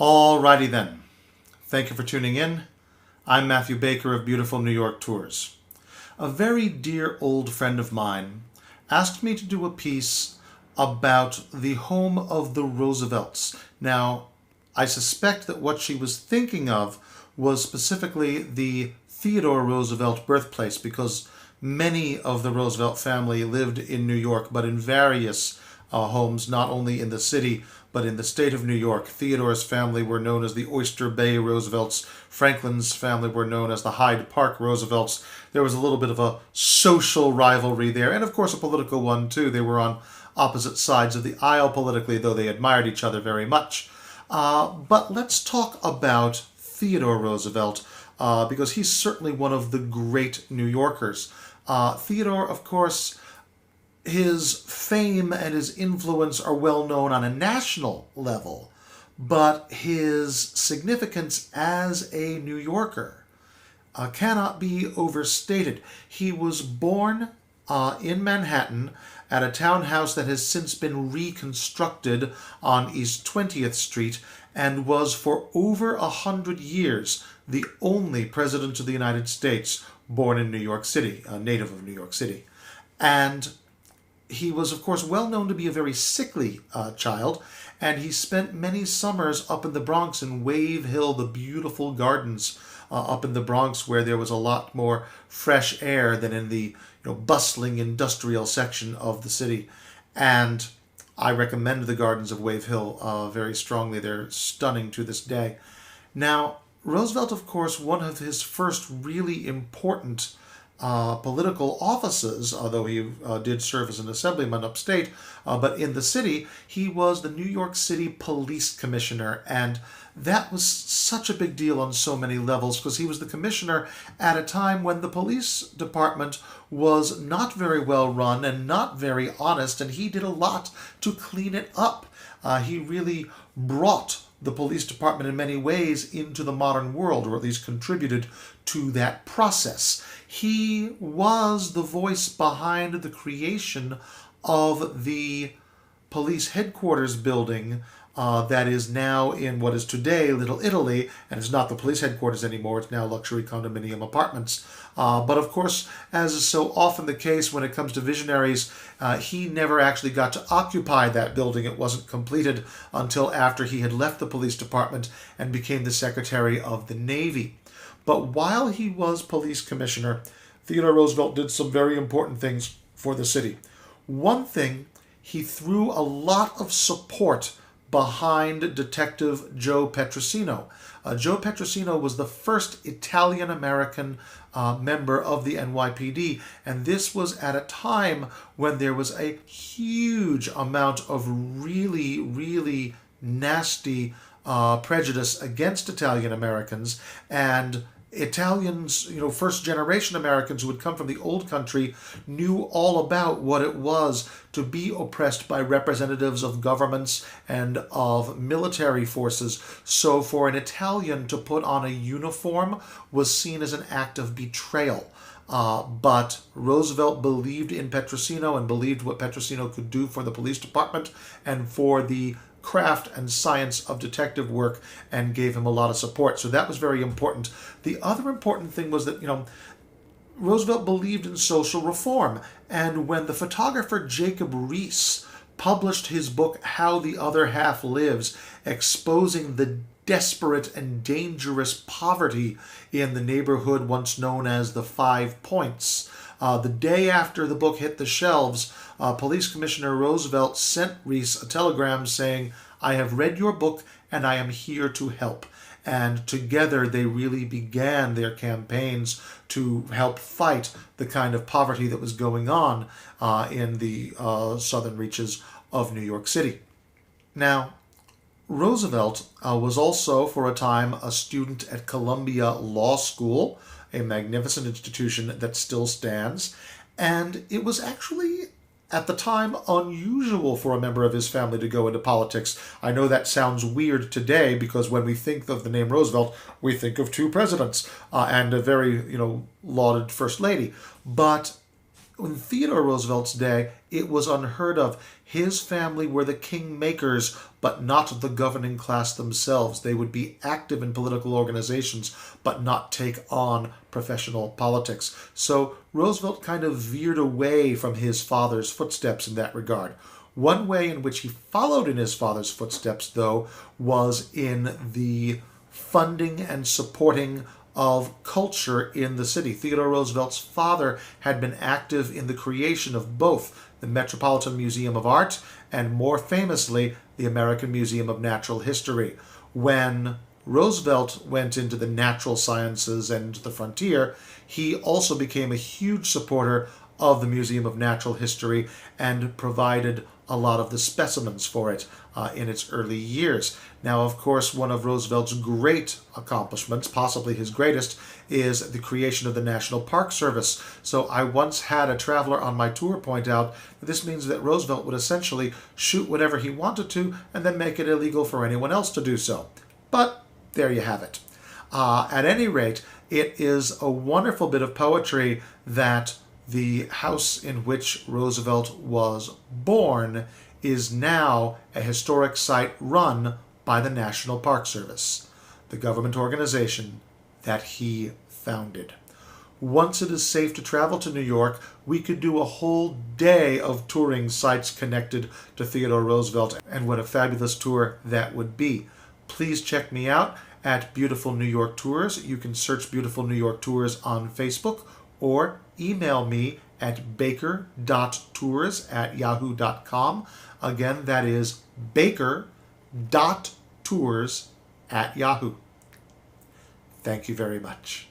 Alrighty then. Thank you for tuning in. I'm Matthew Baker of Beautiful New York Tours. A very dear old friend of mine asked me to do a piece about the home of the Roosevelts. Now, I suspect that what she was thinking of was specifically the Theodore Roosevelt birthplace, because many of the Roosevelt family lived in New York, but in various homes, not only in the city, but in the state of New York. Theodore's family were known as the Oyster Bay Roosevelts. Franklin's family were known as the Hyde Park Roosevelts. There was a little bit of a social rivalry there, and of course a political one too. They were on opposite sides of the aisle politically, though they admired each other very much. But let's talk about Theodore Roosevelt, because he's certainly one of the great New Yorkers. Theodore, of course, his fame and his influence are well known on a national level, but his significance as a New Yorker cannot be overstated. He was born in Manhattan at a townhouse that has since been reconstructed on East 20th Street, and was for over 100 years the only president of the United States born in New York City, a native of New York City. And he was, of course, well known to be a very sickly child, and he spent many summers up in the Bronx in Wave Hill, the beautiful gardens up in the Bronx, where there was a lot more fresh air than in the bustling industrial section of the city. And I recommend the gardens of Wave Hill very strongly. They're stunning to this day. Now, Roosevelt, of course, one of his first really important political offices, although he did serve as an assemblyman upstate, but in the city, he was the New York City Police Commissioner, and that was such a big deal on so many levels, because he was the commissioner at a time when the police department was not very well run and not very honest, and he did a lot to clean it up. He really brought the police department in many ways into the modern world, or at least contributed to that process. He was the voice behind the creation of the police headquarters building that is now in what is today Little Italy, and it's not the police headquarters anymore. It's now luxury condominium apartments. But of course, as is so often the case when it comes to visionaries, he never actually got to occupy that building. It wasn't completed until after he had left the police department and became the Secretary of the Navy. But while he was police commissioner, Theodore Roosevelt did some very important things for the city. One thing, he threw a lot of support behind Detective Joe Petrosino. Joe Petrosino was the first Italian-American member of the NYPD, and this was at a time when there was a huge amount of really, really nasty prejudice against Italian-Americans, and Italians, first-generation Americans who had come from the old country knew all about what it was to be oppressed by representatives of governments and of military forces. So for an Italian to put on a uniform was seen as an act of betrayal. But Roosevelt believed in Petrosino and believed what Petrosino could do for the police department and for the craft and science of detective work, and gave him a lot of support. So that was very important. The other important thing was that, Roosevelt believed in social reform. And when the photographer Jacob Riis published his book, How the Other Half Lives, exposing the desperate and dangerous poverty in the neighborhood once known as the 5 Points, the day after the book hit the shelves, Police Commissioner Roosevelt sent Riis a telegram saying, "I have read your book and I am here to help." And together they really began their campaigns to help fight the kind of poverty that was going on in the southern reaches of New York City. Now, Roosevelt was also, for a time, a student at Columbia Law School, a magnificent institution that still stands, and it was actually, at the time, unusual for a member of his family to go into politics. I know that sounds weird today, because when we think of the name Roosevelt, we think of two presidents and a very, lauded first lady. But In Theodore Roosevelt's day, it was unheard of. His family were the kingmakers, but not the governing class themselves. They would be active in political organizations, but not take on professional politics. So Roosevelt kind of veered away from his father's footsteps in that regard. One way in which he followed in his father's footsteps, though, was in the funding and supporting of culture in the city. Theodore Roosevelt's father had been active in the creation of both the Metropolitan Museum of Art and, more famously, the American Museum of Natural History. When Roosevelt went into the natural sciences and the frontier, he also became a huge supporter of the Museum of Natural History and provided a lot of the specimens for it in its early years. Now, of course, one of Roosevelt's great accomplishments, possibly his greatest, is the creation of the National Park Service. So I once had a traveler on my tour point out that this means that Roosevelt would essentially shoot whatever he wanted to and then make it illegal for anyone else to do so. But there you have it. At any rate, it is a wonderful bit of poetry that the house in which Roosevelt was born is now a historic site run by the National Park Service, the government organization that he founded. Once it is safe to travel to New York, we could do a whole day of touring sites connected to Theodore Roosevelt, and what a fabulous tour that would be. Please check me out at Beautiful New York Tours. You can search Beautiful New York Tours on Facebook or email me at baker.tours@yahoo.com. Again, that is baker.tours@yahoo. Thank you very much.